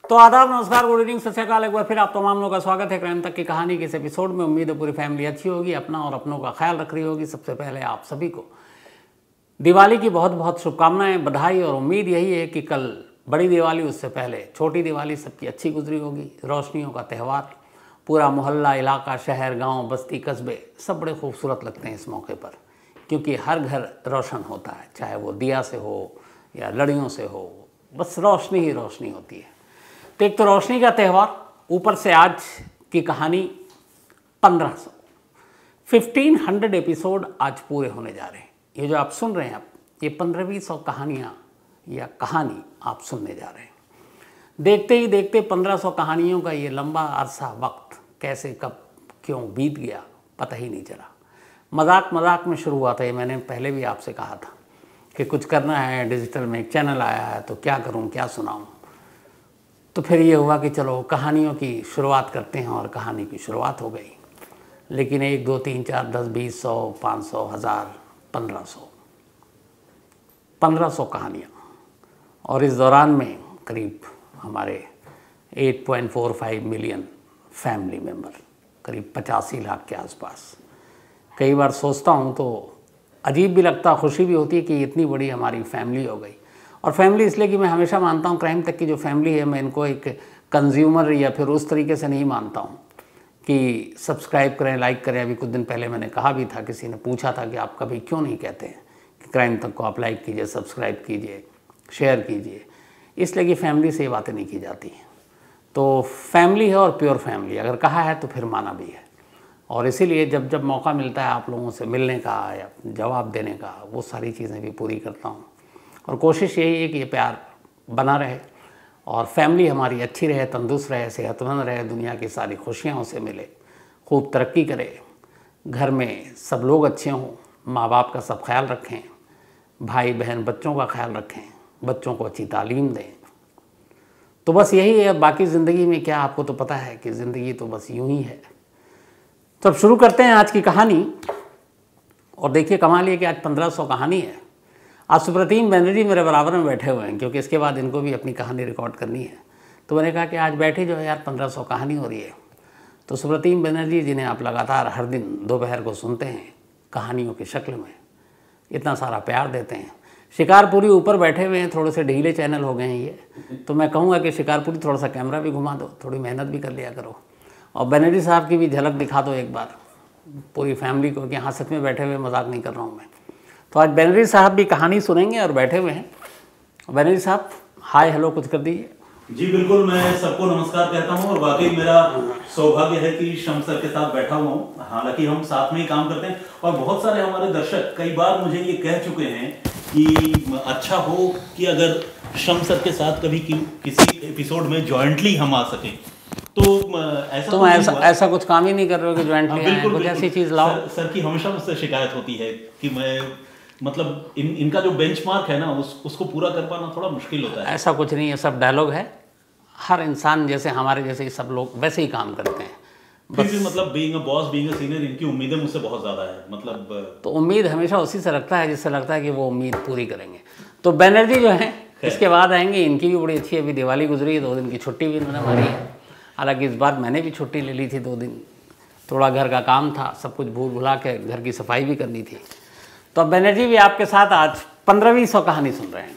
तो आदाब, नमस्कार, गुड इवनिंग, सत श्री अकाल। एक बार फिर आप तमाम लोगों का स्वागत है क्राइम तक की कहानी के इस एपिसोड में। उम्मीद है पूरी फैमिली अच्छी होगी, अपना और अपनों का ख्याल रख रही होगी। सबसे पहले आप सभी को दिवाली की बहुत बहुत शुभकामनाएं, बधाई। और उम्मीद यही है कि कल बड़ी दिवाली, उससे पहले छोटी दिवाली सबकी अच्छी गुजरी होगी। रोशनियों का त्यौहार, पूरा मोहल्ला, इलाका, शहर, गाँव, बस्ती, कस्बे सब बड़े खूबसूरत लगते हैं इस मौके पर, क्योंकि हर घर रोशन होता है, चाहे वो दिया से हो या लड़ियों से हो, बस रोशनी ही रोशनी होती है। तो एक तो रोशनी का त्यौहार, ऊपर से आज की कहानी 1500 एपिसोड आज पूरे होने जा रहे हैं। ये जो आप सुन रहे हैं, आप ये 1500 कहानियाँ या कहानी आप सुनने जा रहे हैं। देखते ही देखते 1500 कहानियों का ये लंबा अरसा वक्त कैसे कब क्यों बीत गया पता ही नहीं चला। मजाक मजाक में शुरू हुआ था, ये मैंने पहले भी आपसे कहा था कि कुछ करना है, डिजिटल में एक चैनल आया है तो क्या करूं, क्या सुनाऊं। तो फिर ये हुआ कि चलो कहानियों की शुरुआत करते हैं, और कहानी की शुरुआत हो गई। लेकिन 1, 2, 3, 4, 10, 20, 100, 500, 1000, 1500 कहानियाँ। और इस दौरान में करीब हमारे 8.45 मिलियन फैमिली मेम्बर, करीब 85 लाख के आसपास। कई बार सोचता हूँ तो अजीब भी लगता, खुशी भी होती है कि इतनी बड़ी हमारी फैमिली हो गई। और फैमिली इसलिए कि मैं हमेशा मानता हूँ क्राइम तक की जो फैमिली है, मैं इनको एक कंज्यूमर या फिर उस तरीके से नहीं मानता हूँ कि सब्सक्राइब करें, लाइक करें। अभी कुछ दिन पहले मैंने कहा भी था, किसी ने पूछा था कि आप कभी क्यों नहीं कहते हैं कि क्राइम तक को आप लाइक कीजिए, सब्सक्राइब कीजिए, शेयर कीजिए। इसलिए कि फैमिली से ये बातें नहीं की जाती हैं। तो फैमिली है और प्योर फैमिली, अगर कहा है तो फिर माना भी है। और इसीलिए जब जब मौका मिलता है आप लोगों से मिलने का या जवाब देने का, वो सारी चीज़ें भी पूरी करता हूँ। और कोशिश यही है कि ये प्यार बना रहे और फैमिली हमारी अच्छी रहे, तंदुरुस्त रहे, सेहतमंद रहे, दुनिया की सारी खुशियाँ उसे मिले, खूब तरक्की करे, घर में सब लोग अच्छे हों, माँ बाप का सब ख्याल रखें, भाई बहन बच्चों का ख्याल रखें, बच्चों को अच्छी तालीम दें। तो बस यही है। बाकी ज़िंदगी में क्या, आपको तो पता है कि ज़िंदगी तो बस यूँ ही है। तो अब शुरू करते हैं आज की कहानी। और देखिए कमाल ये कि आज 1500 कहानी है। आज सुप्रतीम बनर्जी मेरे बराबर में बैठे हुए हैं, क्योंकि इसके बाद इनको भी अपनी कहानी रिकॉर्ड करनी है। तो मैंने कहा कि आज बैठे जो है यार, 1500 कहानी हो रही है। तो सुप्रतीम बनर्जी, जिन्हें आप लगातार हर दिन दोपहर को सुनते हैं कहानियों की शक्ल में, इतना सारा प्यार देते हैं। शिकारपुरी ऊपर बैठे हुए हैं, थोड़े से ढीले चैनल हो गए हैं ये। तो मैं कहूँगा कि शिकारपुरी थोड़ा सा कैमरा भी घुमा दो, थोड़ी मेहनत भी कर लिया करो, और बनर्जी साहब की भी झलक दिखा दो एक बार पूरी फैमिली को कि हाँ सच में बैठे हुए, मजाक नहीं कर रहा हूँ मैं। तो आज बनर्जी साहब भी कहानी सुनेंगे और बैठे हुए हैं। बनर्जी साहब हाय हेलो कुछ कर दीजिए। जी बिल्कुल, मैं सबको नमस्कार कहता हूँ। और वाकई मेरा सौभाग्य है कि शम्स सर के साथ बैठा हुआ हूँ। हालांकि हम साथ में ही काम करते हैं, और बहुत सारे हमारे दर्शक कई बार मुझे ये कह चुके हैं कि अच्छा हो कि अगर शम्स सर के साथ कभी किसी एपिसोड में जॉइंटली हम आ सकें। तो ऐसा कुछ काम ही नहीं कर रहे हो कि जॉइंटली आए, कुछ ऐसी चीज़ लाओ। सर की हमेशा मुझसे शिकायत होती है कि मैं मतलब इनका जो बेंचमार्क है ना, उसको पूरा कर पाना थोड़ा मुश्किल होता है। ऐसा कुछ नहीं है, सब डायलॉग है। हर इंसान जैसे हमारे जैसे सब लोग वैसे ही काम करते हैं। फिर भी मतलब being a boss, being a senior, इनकी उम्मीदें मुझसे बहुत ज़्यादा है। मतलब तो उम्मीद हमेशा उसी से रखता है जिससे लगता है कि वो उम्मीद पूरी करेंगे। तो बनर्जी जो है इसके बाद आएंगे, इनकी भी बड़ी अच्छी अभी दिवाली गुजरी है, 2 दिन की छुट्टी भी इन्होंने मारी है। हालांकि इस बार मैंने भी छुट्टी ले ली थी 2 दिन, थोड़ा घर का काम था, सब कुछ भूल भुला के घर की सफाई भी करनी थी। तो अब बनर्जी भी आपके साथ आज 1500 कहानी सुन रहे हैं।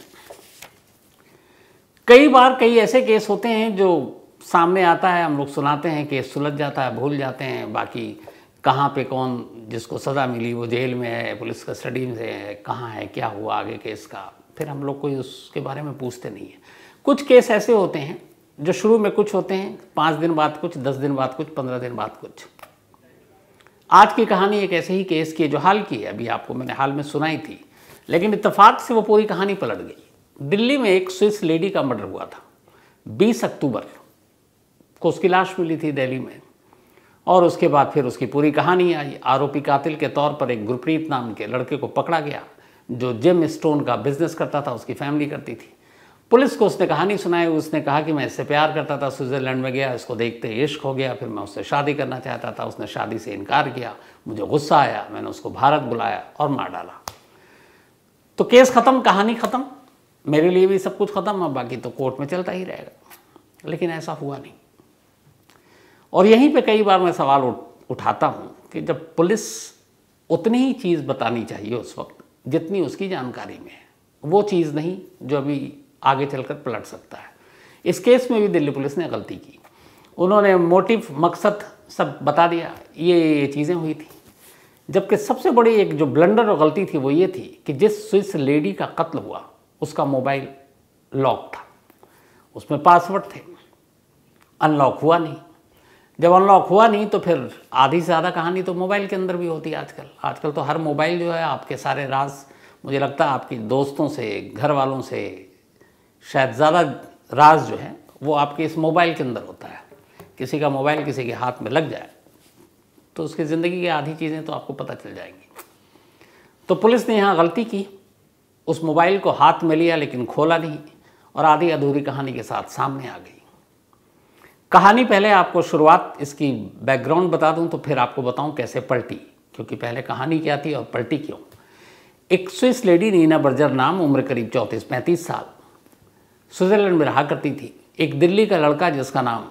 कई बार कई ऐसे केस होते हैं जो सामने आता है, हम लोग सुनाते हैं, केस सुलझ जाता है, भूल जाते हैं। बाकी कहाँ पे कौन जिसको सज़ा मिली वो जेल में है, पुलिस कस्टडी में है, कहाँ है, क्या हुआ आगे केस का, फिर हम लोग कोई उसके बारे में पूछते नहीं है। कुछ केस ऐसे होते हैं जो शुरू में कुछ होते हैं, 5 दिन बाद कुछ, 10 दिन बाद कुछ, 15 दिन बाद कुछ। आज की कहानी एक ऐसे ही केस की है जो हाल की है, अभी आपको मैंने हाल में सुनाई थी, लेकिन इत्तेफाक से वो पूरी कहानी पलट गई। दिल्ली में एक स्विस लेडी का मर्डर हुआ था। 20 अक्टूबर को उसकी लाश मिली थी दिल्ली में, और उसके बाद फिर उसकी पूरी कहानी आई। आरोपी कातिल के तौर पर एक गुरप्रीत नाम के लड़के को पकड़ा गया, जो जेम स्टोन का बिजनेस करता था, उसकी फैमिली करती थी। पुलिस को उसने कहानी सुनाई, उसने कहा कि मैं इससे प्यार करता था, स्विट्ज़रलैंड में गया, इसको देखते ही इश्क हो गया, फिर मैं उससे शादी करना चाहता था, उसने शादी से इनकार किया, मुझे गुस्सा आया, मैंने उसको भारत बुलाया और मार डाला। तो केस ख़त्म, कहानी ख़त्म, मेरे लिए भी सब कुछ ख़त्म। अब बाकी तो कोर्ट में चलता ही रहेगा। लेकिन ऐसा हुआ नहीं। और यहीं पे कई बार मैं सवाल उठाता हूँ कि जब पुलिस उतनी ही चीज़ बतानी चाहिए उस वक्त जितनी उसकी जानकारी में है, वो चीज़ नहीं जो अभी आगे चलकर पलट सकता है। इस केस में भी दिल्ली पुलिस ने गलती की। उन्होंने मोटिव, मकसद सब बता दिया, ये चीज़ें हुई थी। जबकि सबसे बड़ी एक जो ब्लंडर और गलती थी वो ये थी कि जिस स्विस लेडी का कत्ल हुआ उसका मोबाइल लॉक था, उसमें पासवर्ड थे, अनलॉक हुआ नहीं। जब अनलॉक हुआ नहीं तो फिर आधी से ज़्यादा कहानी तो मोबाइल के अंदर भी होती है। आजकल तो हर मोबाइल जो है आपके सारे राज, मुझे लगता है आपके दोस्तों से, घर वालों से शायद ज़्यादा राज जो है वो आपके इस मोबाइल के अंदर होता है। किसी का मोबाइल किसी के हाथ में लग जाए तो उसकी ज़िंदगी की आधी चीज़ें तो आपको पता चल जाएंगी। तो पुलिस ने यहाँ गलती की, उस मोबाइल को हाथ में लिया लेकिन खोला नहीं और आधी अधूरी कहानी के साथ सामने आ गई। कहानी पहले आपको शुरुआत इसकी बैकग्राउंड बता दूं तो फिर आपको बताऊं कैसे पलटी, क्योंकि पहले कहानी क्या थी और पलटी क्यों। एक स्विस लेडी नीना बर्जर नाम, उम्र करीब 34-35 साल, स्विट्ज़रलैंड में रहा करती थी। एक दिल्ली का लड़का जिसका नाम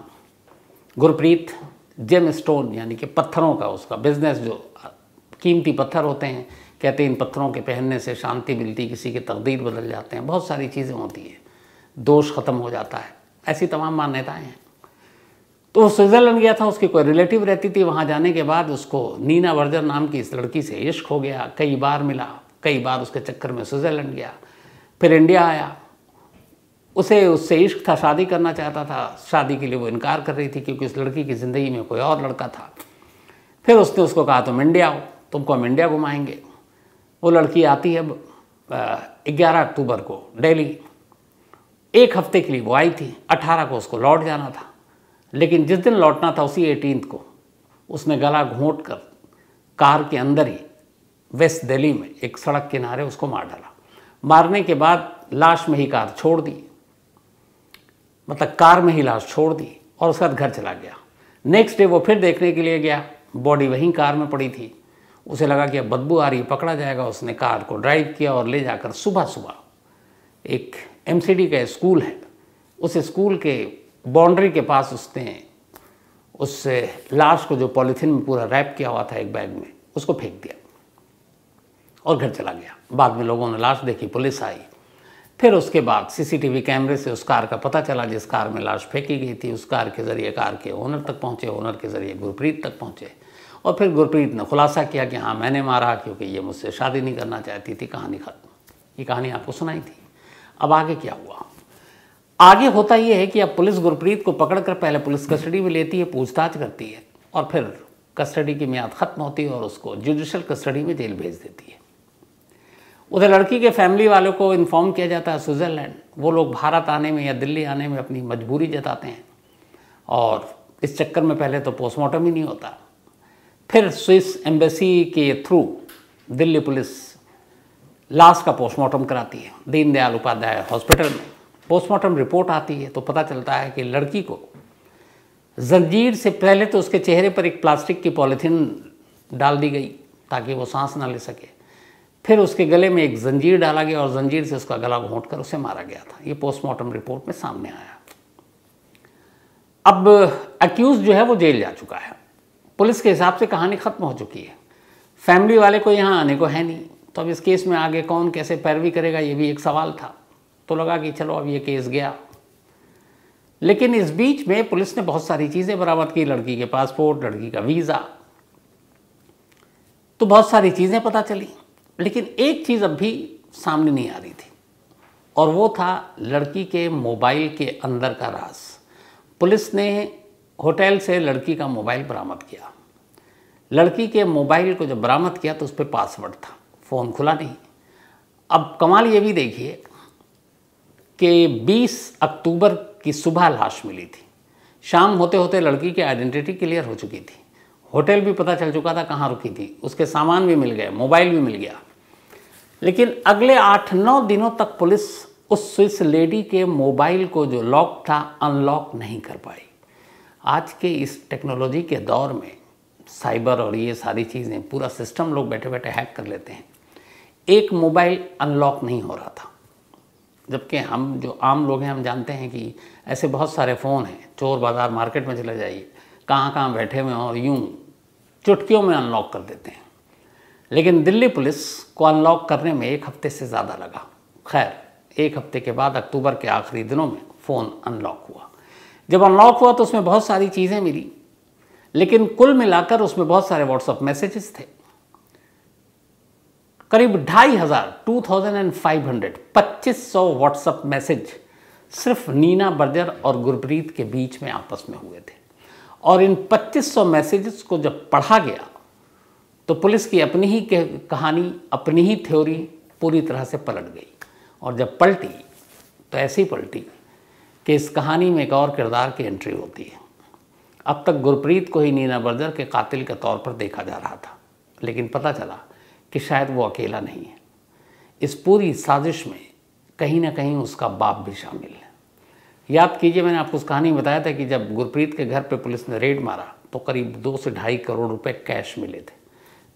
गुरप्रीत, जेम स्टोन यानी कि पत्थरों का उसका बिजनेस, जो कीमती पत्थर होते हैं, कहते हैं इन पत्थरों के पहनने से शांति मिलती, किसी के तकदीर बदल जाते हैं, बहुत सारी चीज़ें होती हैं, दोष ख़त्म हो जाता है, ऐसी तमाम मान्यताएं हैं। तो वो स्विट्ज़रलैंड गया था, उसकी कोई रिलेटिव रहती थी। वहाँ जाने के बाद उसको नीना बर्जर नाम की इस लड़की से इश्क हो गया, कई बार मिला, कई बार उसके चक्कर में स्विट्ज़रलैंड गया, फिर इंडिया आया। उसे उससे इश्क था, शादी करना चाहता था, शादी के लिए वो इनकार कर रही थी क्योंकि उस लड़की की ज़िंदगी में कोई और लड़का था। फिर उसने उसको कहा तुम इंडिया आओ, तुमको हम इंडिया घुमाएंगे। वो लड़की आती है 11 अक्टूबर को दिल्ली, एक हफ्ते के लिए वो आई थी, 18 को उसको लौट जाना था। लेकिन जिस दिन लौटना था उसी 18 को उसने गला घोंट कर कार के अंदर ही वेस्ट दिल्ली में एक सड़क किनारे उसको मार डाला। मारने के बाद लाश में ही कार छोड़ दी, मतलब कार में ही लाश छोड़ दी और उसके बाद घर चला गया। नेक्स्ट डे वो फिर देखने के लिए गया, बॉडी वहीं कार में पड़ी थी। उसे लगा कि अब बदबू आ रही है, पकड़ा जाएगा। उसने कार को ड्राइव किया और ले जाकर सुबह सुबह एक MCD का स्कूल है, उस स्कूल के बाउंड्री के पास उसने उस लाश को, जो पॉलीथीन में पूरा रैप किया हुआ था एक बैग में, उसको फेंक दिया और घर चला गया। बाद में लोगों ने लाश देखी, पुलिस आई। फिर उसके बाद CCTV कैमरे से उस कार का पता चला जिस कार में लाश फेंकी गई थी। उस कार के ज़रिए कार के ओनर तक पहुँचे, ओनर के ज़रिए गुरप्रीत तक पहुँचे और फिर गुरप्रीत ने खुलासा किया कि हाँ मैंने मारा क्योंकि ये मुझसे शादी नहीं करना चाहती थी। कहानी खत्म। ये कहानी आपको सुनाई थी। अब आगे क्या हुआ? आगे होता ये है कि अब पुलिस गुरप्रीत को पकड़कर पहले पुलिस कस्टडी में लेती है, पूछताछ करती है और फिर कस्टडी की मियाद ख़त्म होती है और उसको जुडिशल कस्टडी में जेल भेज देती है। उधर लड़की के फैमिली वालों को इन्फॉर्म किया जाता है स्विट्ज़रलैंड। वो लोग भारत आने में या दिल्ली आने में अपनी मजबूरी जताते हैं और इस चक्कर में पहले तो पोस्टमार्टम ही नहीं होता। फिर स्विस एम्बेसी के थ्रू दिल्ली पुलिस लाश का पोस्टमार्टम कराती है दीनदयाल उपाध्याय हॉस्पिटल में। पोस्टमार्टम रिपोर्ट आती है तो पता चलता है कि लड़की को जंजीर से, पहले तो उसके चेहरे पर एक प्लास्टिक की पॉलीथीन डाल दी गई ताकि वो सांस ना ले सके। फिर उसके गले में एक जंजीर डाला गया और जंजीर से उसका गला घोंटकर उसे मारा गया था। ये पोस्टमार्टम रिपोर्ट में सामने आया। अब अक्यूज जो है वो जेल जा चुका है। पुलिस के हिसाब से कहानी खत्म हो चुकी है। फैमिली वाले को यहाँ आने को है नहीं, तो अब इस केस में आगे कौन कैसे पैरवी करेगा ये भी एक सवाल था। तो लगा कि चलो अब ये केस गया। लेकिन इस बीच में पुलिस ने बहुत सारी चीज़ें बरामद की, लड़की के पासपोर्ट, लड़की का वीज़ा, तो बहुत सारी चीज़ें पता चली। लेकिन एक चीज़ अब भी सामने नहीं आ रही थी और वो था लड़की के मोबाइल के अंदर का राज। पुलिस ने होटल से लड़की का मोबाइल बरामद किया। लड़की के मोबाइल को जब बरामद किया तो उस पर पासवर्ड था, फ़ोन खुला नहीं। अब कमाल ये भी देखिए कि 20 अक्टूबर की सुबह लाश मिली थी। शाम होते होते लड़की की आइडेंटिटी क्लियर हो चुकी थी, होटल भी पता चल चुका था कहाँ रुकी थी, उसके सामान भी मिल गए, मोबाइल भी मिल गया। लेकिन अगले 8-9 दिनों तक पुलिस उस स्विस लेडी के मोबाइल को जो लॉक था अनलॉक नहीं कर पाई। आज के इस टेक्नोलॉजी के दौर में साइबर और ये सारी चीज़ें, पूरा सिस्टम लोग बैठे बैठे हैक कर लेते हैं। एक मोबाइल अनलॉक नहीं हो रहा था। जबकि हम जो आम लोग हैं हम जानते हैं कि ऐसे बहुत सारे फ़ोन हैं, चोर बाज़ार मार्केट में चले जाइए, कहाँ कहाँ बैठे हुए हैं और यूँ चुटकियों में अनलॉक कर देते हैं। लेकिन दिल्ली पुलिस को अनलॉक करने में 1 हफ्ते से ज़्यादा लगा। खैर 1 हफ्ते के बाद अक्टूबर के आखिरी दिनों में फ़ोन अनलॉक हुआ। जब अनलॉक हुआ तो उसमें बहुत सारी चीज़ें मिली, लेकिन कुल मिलाकर उसमें बहुत सारे व्हाट्सएप मैसेजेस थे। करीब 2500 व्हाट्सएप मैसेज सिर्फ नीना बर्जर और गुरप्रीत के बीच में आपस में हुए थे। और इन 2500 मैसेजेस को जब पढ़ा गया तो पुलिस की अपनी ही कहानी, अपनी ही थ्योरी पूरी तरह से पलट गई। और जब पलटी तो ऐसी पलटी कि इस कहानी में एक और किरदार की एंट्री होती है। अब तक गुरप्रीत को ही नीना बर्जर के कातिल के तौर पर देखा जा रहा था, लेकिन पता चला कि शायद वो अकेला नहीं है। इस पूरी साजिश में कहीं ना कहीं उसका बाप भी शामिल है। याद कीजिए, मैंने आपको उस कहानी में बताया था कि जब गुरप्रीत के घर पे पुलिस ने रेड मारा तो करीब 2 से ढाई करोड़ रुपए कैश मिले थे,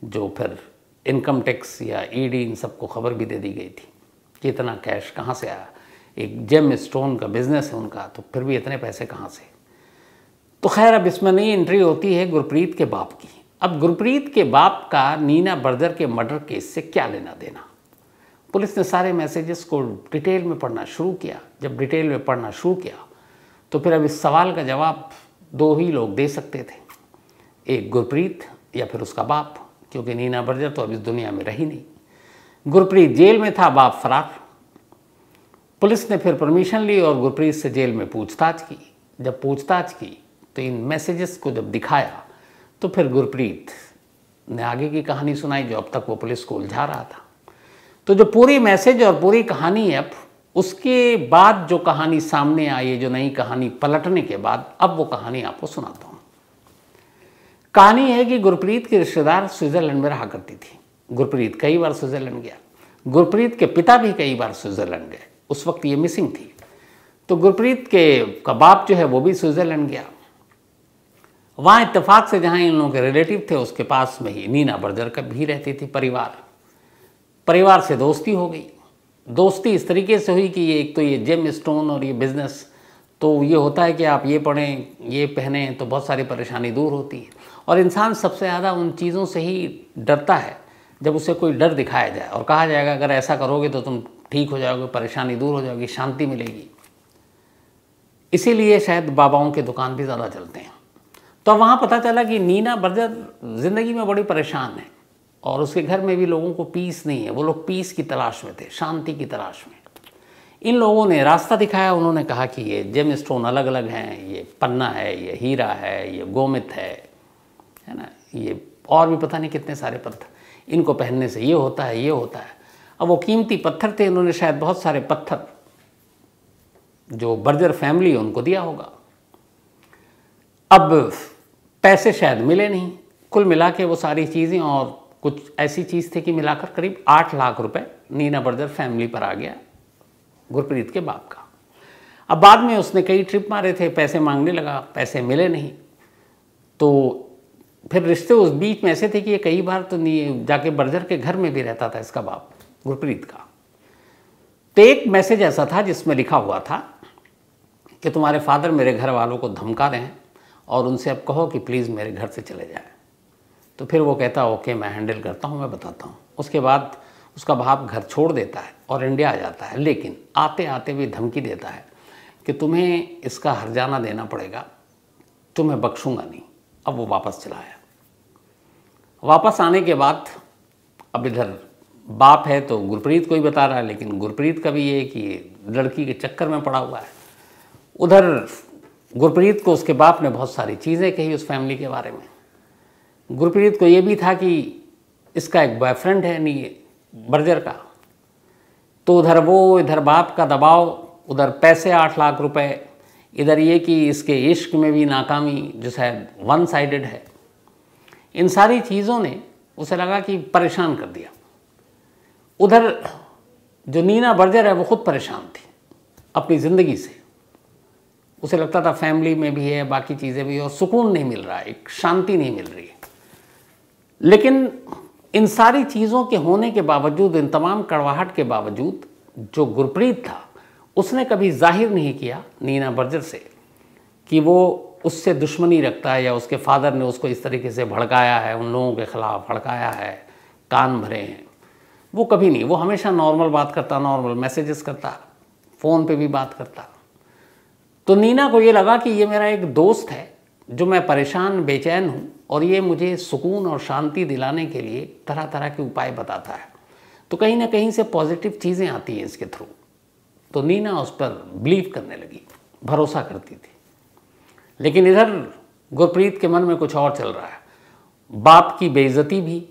जो फिर इनकम टैक्स या ईडी इन सबको खबर भी दे दी गई थी कि इतना कैश कहाँ से आया। एक जेम स्टोन का बिजनेस है उनका, तो फिर भी इतने पैसे कहाँ से। तो खैर अब इसमें नई एंट्री होती है गुरप्रीत के बाप की। अब गुरप्रीत के बाप का नीना बर्जर के मर्डर केस से क्या लेना देना। पुलिस ने सारे मैसेजेस को डिटेल में पढ़ना शुरू किया। जब डिटेल में पढ़ना शुरू किया तो फिर अब इस सवाल का जवाब 2 ही लोग दे सकते थे, एक गुरप्रीत या फिर उसका बाप, क्योंकि नीना बर्जर तो अब इस दुनिया में रही नहीं। गुरप्रीत जेल में था, बाप फरार। पुलिस ने फिर परमिशन ली और गुरप्रीत से जेल में पूछताछ की। जब पूछताछ की तो इन मैसेजेस को जब दिखाया तो फिर गुरप्रीत ने आगे की कहानी सुनाई, जो अब तक वो पुलिस को उलझा रहा था। तो जो पूरी मैसेज और पूरी कहानी है, अब उसके बाद जो कहानी सामने आई है, जो नई कहानी पलटने के बाद, अब वो कहानी आपको सुनाता हूँ। कहानी है कि गुरप्रीत के रिश्तेदार स्विट्जरलैंड में रहा करती थी। गुरप्रीत कई बार स्विट्जरलैंड गया। गुरप्रीत के पिता भी कई बार स्विट्जरलैंड गए। उस वक्त ये मिसिंग थी, तो गुरप्रीत का बाप जो है वो भी स्विट्जरलैंड गया। वहाँ इत्तेफाक से जहाँ इन लोगों के रिलेटिव थे उसके पास में ही नीना बर्जर का भी रहती थी। परिवार से दोस्ती हो गई। दोस्ती इस तरीके से हुई कि ये एक तो ये जेम स्टोन और ये बिज़नेस, तो ये होता है कि आप ये पढ़ें, ये पहनें तो बहुत सारी परेशानी दूर होती है। और इंसान सबसे ज़्यादा उन चीज़ों से ही डरता है जब उसे कोई डर दिखाया जाए और कहा जाएगा अगर ऐसा करोगे तो तुम ठीक हो जाओगे, परेशानी दूर हो जाएगी, शांति मिलेगी। इसीलिए शायद बाबाओं के दुकान भी ज़्यादा चलते हैं। तो वहाँ पता चला कि नीना बर्जर ज़िंदगी में बड़ी परेशान है और उसके घर में भी लोगों को पीस नहीं है। वो लोग पीस की तलाश में थे, शांति की तलाश में। इन लोगों ने रास्ता दिखाया। उन्होंने कहा कि ये जेम स्टोन अलग अलग हैं, ये पन्ना है, ये हीरा है, ये गोमित है ना, ये और भी पता नहीं कितने सारे पत्थर, इनको पहनने से ये होता है, ये होता है। अब वो कीमती पत्थर थे, इन्होंने शायद बहुत सारे पत्थर जो बर्जर फैमिली है उनको दिया होगा। अब पैसे शायद मिले नहीं। कुल मिला के वो सारी चीज़ें और कुछ ऐसी चीज़ थी कि मिलाकर करीब 8 लाख रुपए नीना बर्जर फैमिली पर आ गया, गुरप्रीत के बाप का। अब बाद में उसने कई ट्रिप मारे थे, पैसे मांगने लगा, पैसे मिले नहीं। तो फिर रिश्ते उस बीच में ऐसे थे कि ये कई बार तो जाके बर्जर के घर में भी रहता था इसका बाप, गुरप्रीत का। तो एक मैसेज ऐसा था जिसमें लिखा हुआ था कि तुम्हारे फादर मेरे घर वालों को धमका रहे हैं और उनसे अब कहो कि प्लीज़ मेरे घर से चले जाएं। तो फिर वो कहता ओके मैं हैंडल करता हूँ, मैं बताता हूँ। उसके बाद उसका बाप घर छोड़ देता है और इंडिया आ जाता है, लेकिन आते आते भी धमकी देता है कि तुम्हें इसका हर्जाना देना पड़ेगा, तुम्हें बख्शूंगा नहीं। अब वो वापस चला आया। वापस आने के बाद अब इधर बाप है तो गुरप्रीत को ही बता रहा है, लेकिन गुरप्रीत का भी ये कि लड़की के चक्कर में पड़ा हुआ है। उधर गुरप्रीत को उसके बाप ने बहुत सारी चीज़ें कही उस फैमिली के बारे में। गुरप्रीत को ये भी था कि इसका एक बॉयफ्रेंड है नहीं बर्जर का, तो उधर वो, इधर बाप का दबाव, उधर पैसे 8 लाख रुपए, इधर ये कि इसके इश्क में भी नाकामी जो शायद वन साइडेड है। इन सारी चीज़ों ने उसे लगा कि परेशान कर दिया। उधर जो नीना बर्जर है वो खुद परेशान थी अपनी ज़िंदगी से। उसे लगता था फैमिली में भी है, बाकी चीज़ें भी, और सुकून नहीं मिल रहा है, एक शांति नहीं मिल रही है। लेकिन इन सारी चीज़ों के होने के बावजूद, इन तमाम कड़वाहट के बावजूद, जो गुरप्रीत था उसने कभी जाहिर नहीं किया नीना बर्जर से कि वो उससे दुश्मनी रखता है या उसके फादर ने उसको इस तरीके से भड़काया है, उन लोगों के ख़िलाफ़ भड़काया है, कान भरे हैं। वो कभी नहीं, वो हमेशा नॉर्मल बात करता, नॉर्मल मैसेजेस करता, फ़ोन पे भी बात करता। तो नीना को ये लगा कि ये मेरा एक दोस्त है जो मैं परेशान बेचैन हूँ और ये मुझे सुकून और शांति दिलाने के लिए तरह तरह के उपाय बताता है, तो कहीं ना कहीं से पॉजिटिव चीज़ें आती हैं इसके थ्रू। तो नीना उस पर बिलीव करने लगी, भरोसा करती थी। लेकिन इधर गुरप्रीत के मन में कुछ और चल रहा है, बाप की बेइज्जती भी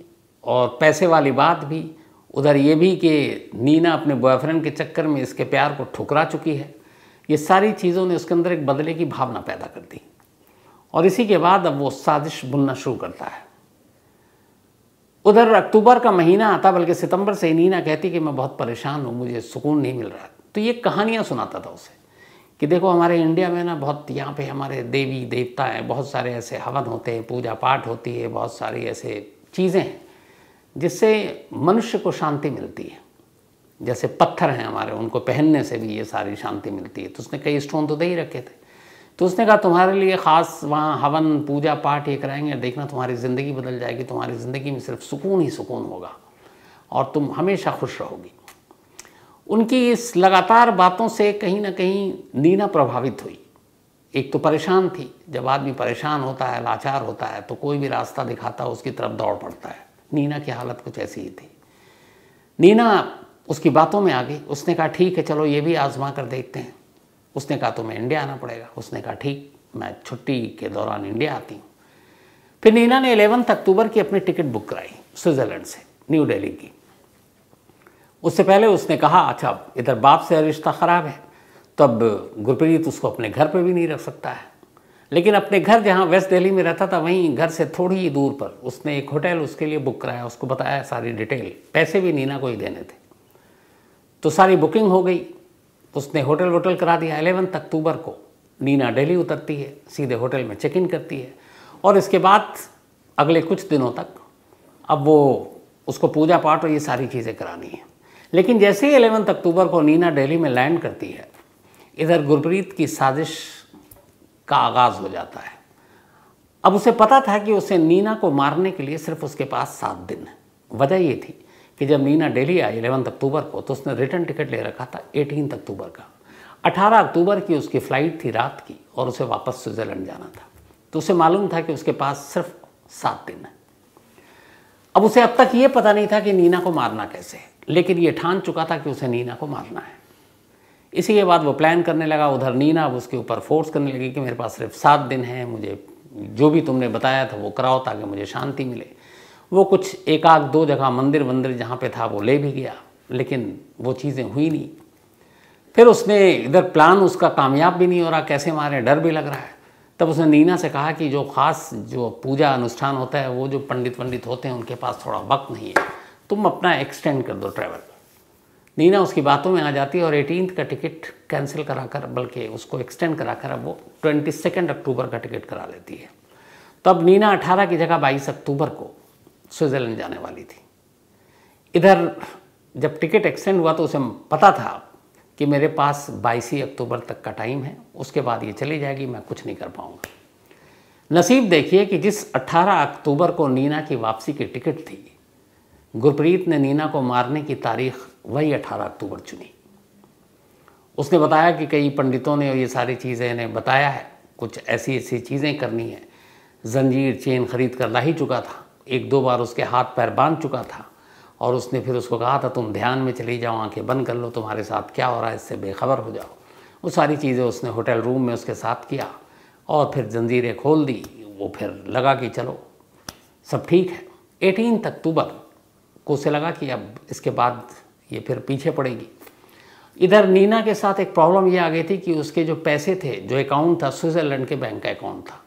और पैसे वाली बात भी, उधर ये भी कि नीना अपने बॉयफ्रेंड के चक्कर में इसके प्यार को ठुकरा चुकी है। ये सारी चीज़ों ने उसके अंदर एक बदले की भावना पैदा कर दी और इसी के बाद अब वो साजिश बुनना शुरू करता है। उधर अक्टूबर का महीना आता, बल्कि सितंबर से ही नीना कहती कि मैं बहुत परेशान हूँ, मुझे सुकून नहीं मिल रहा। तो ये कहानियाँ सुनाता था उसे कि देखो हमारे इंडिया में ना बहुत, यहाँ पे हमारे देवी देवता हैं, बहुत सारे ऐसे हवन होते हैं, पूजा पाठ होती है, बहुत सारी ऐसे चीज़ें हैं जिससे मनुष्य को शांति मिलती है। जैसे पत्थर हैं हमारे, उनको पहनने से भी ये सारी शांति मिलती है। तो उसने कई स्टोन तो दे ही रखे थे। तो उसने कहा तुम्हारे लिए ख़ास वहाँ हवन पूजा पाठ ये कराएंगे, देखना तुम्हारी ज़िंदगी बदल जाएगी, तुम्हारी ज़िंदगी में सिर्फ सुकून ही सुकून होगा और तुम हमेशा खुश रहोगी। उनकी इस लगातार बातों से कहीं ना कहीं नीना प्रभावित हुई। एक तो परेशान थी, जब आदमी परेशान होता है, लाचार होता है, तो कोई भी रास्ता दिखाता है उसकी तरफ दौड़ पड़ता है। नीना की हालत कुछ ऐसी ही थी। नीना उसकी बातों में आ गई। उसने कहा ठीक है चलो ये भी आजमा कर देखते हैं। उसने कहा तुम्हें इंडिया आना पड़ेगा। उसने कहा ठीक, मैं छुट्टी के दौरान इंडिया आती हूँ। फिर नीना ने 11 अक्टूबर की अपनी टिकट बुक कराई स्विट्ज़रलैंड से न्यू दिल्ली की। उससे पहले उसने कहा अच्छा इधर बाप से रिश्ता ख़राब है, तो अब गुरप्रीत उसको अपने घर पे भी नहीं रख सकता है। लेकिन अपने घर जहाँ वेस्ट दिल्ली में रहता था, वहीं घर से थोड़ी ही दूर पर उसने एक होटल उसके लिए बुक कराया। उसको बताया सारी डिटेल, पैसे भी नीना को ही देने थे। तो सारी बुकिंग हो गई, उसने होटल वोटल करा दिया। 11 अक्टूबर को नीना दिल्ली उतरती है, सीधे होटल में चेक इन करती है और इसके बाद अगले कुछ दिनों तक अब वो उसको पूजा पाठ और ये सारी चीज़ें करानी है। लेकिन जैसे ही 11 अक्टूबर को नीना दिल्ली में लैंड करती है, इधर गुरप्रीत की साजिश का आगाज़ हो जाता है। अब उसे पता था कि उसे नीना को मारने के लिए सिर्फ उसके पास 7 दिन है। वजह ये थी कि जब नीना दिल्ली आई 11 अक्टूबर को, तो उसने रिटर्न टिकट ले रखा था 18 अक्टूबर का। 18 अक्टूबर की उसकी फ़्लाइट थी रात की और उसे वापस स्विट्ज़रलैंड जाना था। तो उसे मालूम था कि उसके पास सिर्फ 7 दिन है। अब उसे अब तक ये पता नहीं था कि नीना को मारना कैसे है, लेकिन ये ठान चुका था कि उसे नीना को मारना है। इसी के बाद वो प्लान करने लगा। उधर नीना अब उसके ऊपर फोर्स करने लगी कि मेरे पास सिर्फ 7 दिन है, मुझे जो भी तुमने बताया था वो कराओ ताकि मुझे शांति मिले। वो कुछ एक आध 2 जगह मंदिर जहाँ पे था वो ले भी गया, लेकिन वो चीज़ें हुई नहीं। फिर उसने इधर प्लान उसका कामयाब भी नहीं हो रहा, कैसे मारे, डर भी लग रहा है। तब उसने नीना से कहा कि जो ख़ास जो पूजा अनुष्ठान होता है, वो जो पंडित होते हैं उनके पास थोड़ा वक्त नहीं है, तुम अपना एक्सटेंड कर दो ट्रैवल। नीना उसकी बातों में आ जाती है और 18 का टिकट कैंसिल कराकर, बल्कि उसको एक्सटेंड कराकर अब वो 22 अक्टूबर का टिकट करा लेती है। तब नीना 18 की जगह 22 अक्टूबर को स्विट्ज़रलैंड जाने वाली थी। इधर जब टिकट एक्सटेंड हुआ तो उसे पता था कि मेरे पास 22 अक्टूबर तक का टाइम है, उसके बाद ये चली जाएगी, मैं कुछ नहीं कर पाऊँगा। नसीब देखिए कि जिस 18 अक्टूबर को नीना की वापसी की टिकट थी, गुरप्रीत ने नीना को मारने की तारीख वही 18 अक्टूबर चुनी। उसने बताया कि कई पंडितों ने ये सारी चीज़ें इन्हें बताया है, कुछ ऐसी ऐसी चीज़ें करनी है। जंजीर चेन खरीद कर ला ही चुका था, 1-2 बार उसके हाथ पैर बांध चुका था और उसने फिर उसको कहा था तुम ध्यान में चली जाओ, आंखें बंद कर लो, तुम्हारे साथ क्या हो रहा है इससे बेखबर हो जाओ। वो सारी चीज़ें उसने होटल रूम में उसके साथ किया और फिर जंजीरें खोल दी। वो फिर लगा कि चलो सब ठीक है। 18 अक्टूबर को उसे लगा कि अब इसके बाद ये फिर पीछे पड़ेगी। इधर नीना के साथ एक प्रॉब्लम ये आ गई थी कि उसके जो पैसे थे, जो अकाउंट था स्विट्ज़रलैंड के बैंक का अकाउंट था,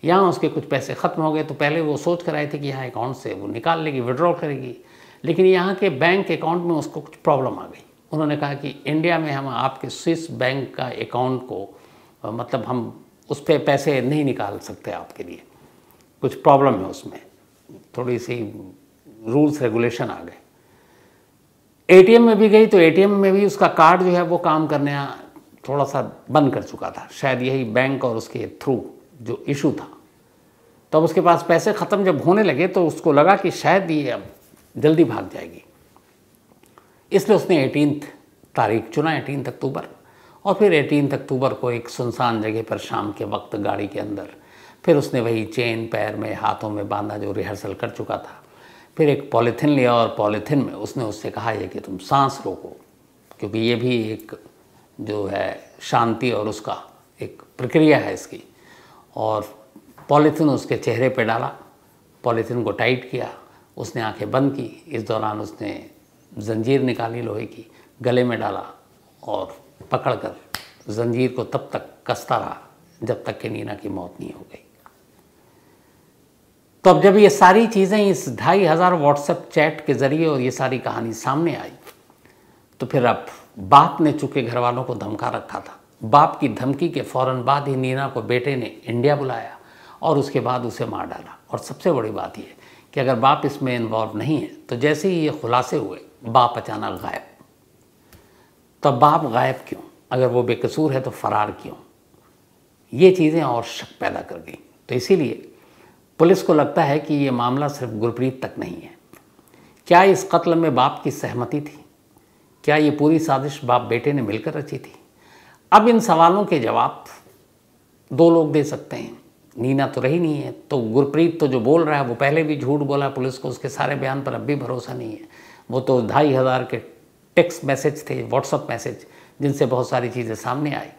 यहाँ उसके कुछ पैसे ख़त्म हो गए। तो पहले वो सोच कर आए थे कि यहाँ अकाउंट से वो निकाल लेगी, विड्रॉ करेगी, लेकिन यहाँ के बैंक अकाउंट में उसको कुछ प्रॉब्लम आ गई। उन्होंने कहा कि इंडिया में हम आपके स्विस बैंक का अकाउंट को मतलब हम उस पर पैसे नहीं निकाल सकते आपके लिए, कुछ प्रॉब्लम है उसमें, थोड़ी सी रूल्स रेगुलेशन आ गए। एटीएम में भी गई तो एटीएम में भी उसका कार्ड जो है वो काम करने थोड़ा सा बंद कर चुका था, शायद यही बैंक और उसके थ्रू जो इशू था। तब उसके पास पैसे ख़त्म जब होने लगे तो उसको लगा कि शायद ये अब जल्दी भाग जाएगी, इसलिए उसने 18 तारीख चुना, 18 अक्टूबर। और फिर 18 अक्टूबर को एक सुनसान जगह पर शाम के वक्त गाड़ी के अंदर फिर उसने वही चेन पैर में हाथों में बांधा जो रिहर्सल कर चुका था। फिर एक पॉलीथिन लिया और पॉलीथिन में उसने उससे कहा है कि तुम सांस रोको, क्योंकि ये भी एक जो है शांति और उसका एक प्रक्रिया है इसकी। और पॉलीथिन उसके चेहरे पे डाला, पॉलीथिन को टाइट किया, उसने आंखें बंद की। इस दौरान उसने जंजीर निकाली लोहे की, गले में डाला और पकड़कर जंजीर को तब तक कसता रहा जब तक कि नीना की मौत नहीं हो गई। तो अब जब ये सारी चीज़ें इस 2500 व्हाट्सएप चैट के ज़रिए और ये सारी कहानी सामने आई, तो फिर अब बाप ने चूँकि घर वालों को धमका रखा था, बाप की धमकी के फ़ौरन बाद ही नीना को बेटे ने इंडिया बुलाया और उसके बाद उसे मार डाला। और सबसे बड़ी बात यह कि अगर बाप इसमें इन्वॉल्व नहीं है तो जैसे ही ये खुलासे हुए बाप अचानक गायब। तो बाप गायब क्यों? अगर वो बेकसूर है तो फ़रार क्यों? ये चीज़ें और शक पैदा कर गई। तो इसीलिए पुलिस को लगता है कि ये मामला सिर्फ गुरप्रीत तक नहीं है। क्या इस कत्ल में बाप की सहमति थी? क्या ये पूरी साजिश बाप बेटे ने मिलकर रची थी? अब इन सवालों के जवाब दो लोग दे सकते हैं। नीना तो रही नहीं है, तो गुरप्रीत तो जो बोल रहा है वो पहले भी झूठ बोला पुलिस को, उसके सारे बयान पर अब भी भरोसा नहीं है। वो तो 2500 के टेक्स्ट मैसेज थे, व्हाट्सएप मैसेज, जिनसे बहुत सारी चीज़ें सामने आई।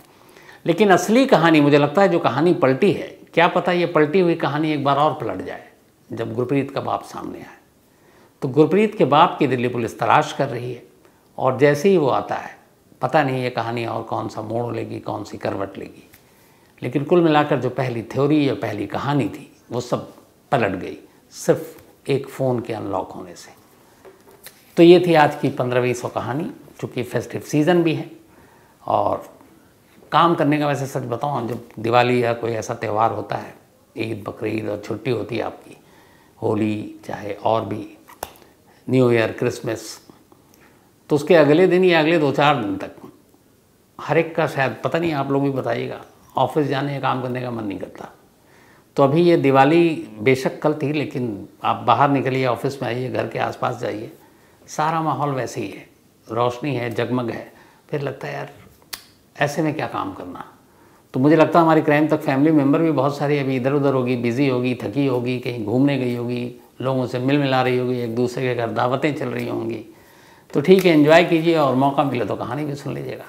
लेकिन असली कहानी मुझे लगता है जो कहानी पलटी है, क्या पता ये पलटी हुई कहानी एक बार और पलट जाए जब गुरप्रीत का बाप सामने आए। तो गुरप्रीत के बाप की दिल्ली पुलिस तलाश कर रही है और जैसे ही वो आता है पता नहीं ये कहानी और कौन सा मोड़ लेगी, कौन सी करवट लेगी। लेकिन कुल मिलाकर जो पहली थ्योरी या पहली कहानी थी वो सब पलट गई सिर्फ एक फ़ोन के अनलॉक होने से। तो ये थी आज की 1500 कहानी। चूँकि फेस्टिव सीज़न भी है और काम करने का, वैसे सच बताऊँ, जब दिवाली या कोई ऐसा त्यौहार होता है, ईद बकरीद और छुट्टी होती है आपकी, होली चाहे और भी, न्यू ईयर, क्रिसमस, तो उसके अगले दिन या अगले 2-4 दिन तक हर एक का, शायद पता नहीं, आप लोग भी बताइएगा, ऑफिस जाने या काम करने का मन नहीं करता। तो अभी ये दिवाली बेशक कल थी, लेकिन आप बाहर निकलिए, ऑफिस में आइए, घर के आसपास जाइए, सारा माहौल वैसे ही है, रोशनी है, जगमग है। फिर लगता है यार ऐसे में क्या काम करना। तो मुझे लगता है हमारी क्राइम तक फैमिली मेम्बर भी बहुत सारी अभी इधर उधर होगी, बिज़ी होगी, थकी होगी, कहीं घूमने गई होगी, लोगों से मिल मिला रही होगी, एक दूसरे के घर दावतें चल रही होंगी। तो ठीक है, एंजॉय कीजिए और मौका मिले तो कहानी भी सुन लीजिएगा।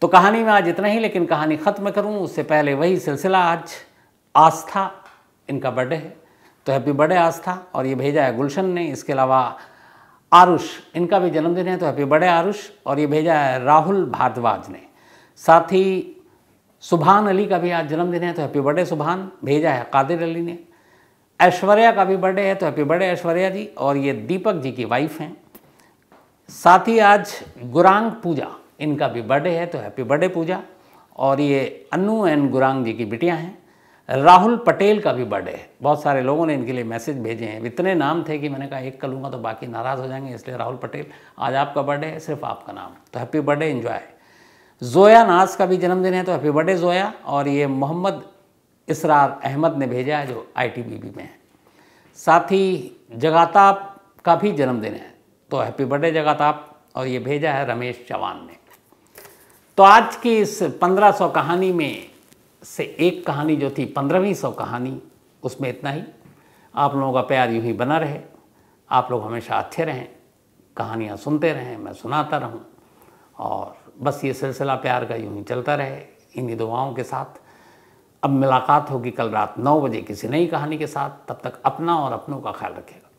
तो कहानी में आज इतना ही, लेकिन कहानी ख़त्म करूँ उससे पहले वही सिलसिला। आज आस्था, इनका बर्थडे है, तो हैप्पी बर्थडे आस्था। और ये भेजा है गुलशन ने। इसके अलावा आरुष, इनका भी जन्मदिन है, तो हैप्पी बर्थडे आरुष। और ये भेजा है राहुल भारद्वाज ने। साथ ही सुभान अली का भी आज जन्मदिन है, तो हैप्पी बर्थडे सुभान, भेजा है कादिर अली ने। ऐश्वर्या का भी बर्थडे है, तो हैप्पी बर्थडे ऐश्वर्या जी। और ये दीपक जी की वाइफ हैं। साथ ही आज गुरांग पूजा, इनका भी बर्थडे है, तो हैप्पी बर्थडे पूजा। और ये अन्नू एंड गुरांग जी की बिटियां हैं। राहुल पटेल का भी बर्थडे है। बहुत सारे लोगों ने इनके लिए मैसेज भेजे हैं, इतने नाम थे कि मैंने कहा एक कर लूँगा तो बाकी नाराज़ हो जाएंगे, इसलिए राहुल पटेल आज आपका बर्थडे है, सिर्फ आपका नाम, तो हैप्पी बर्थडे, एंजॉय। जोया नाज का भी जन्मदिन है, तो हैप्पी बर्थडे जोया। और ये मोहम्मद इसरार अहमद ने भेजा है, जो ITBP में है। साथ ही जगाताप का भी जन्मदिन है, तो हैप्पी बर्थडे जगाताप। और ये भेजा है रमेश चौहान ने। तो आज की इस 1500 कहानी में से एक कहानी जो थी 1500 कहानी, उसमें इतना ही। आप लोगों का प्यार यूँ ही बना रहे, आप लोग हमेशा अच्छे रहें, कहानियाँ सुनते रहें, मैं सुनाता रहूं, और बस ये सिलसिला प्यार का यूँ ही चलता रहे, इन्हीं दुआओं के साथ। अब मुलाकात होगी कल रात 9 बजे किसी नई कहानी के साथ। तब तक अपना और अपनों का ख्याल रखिएगा।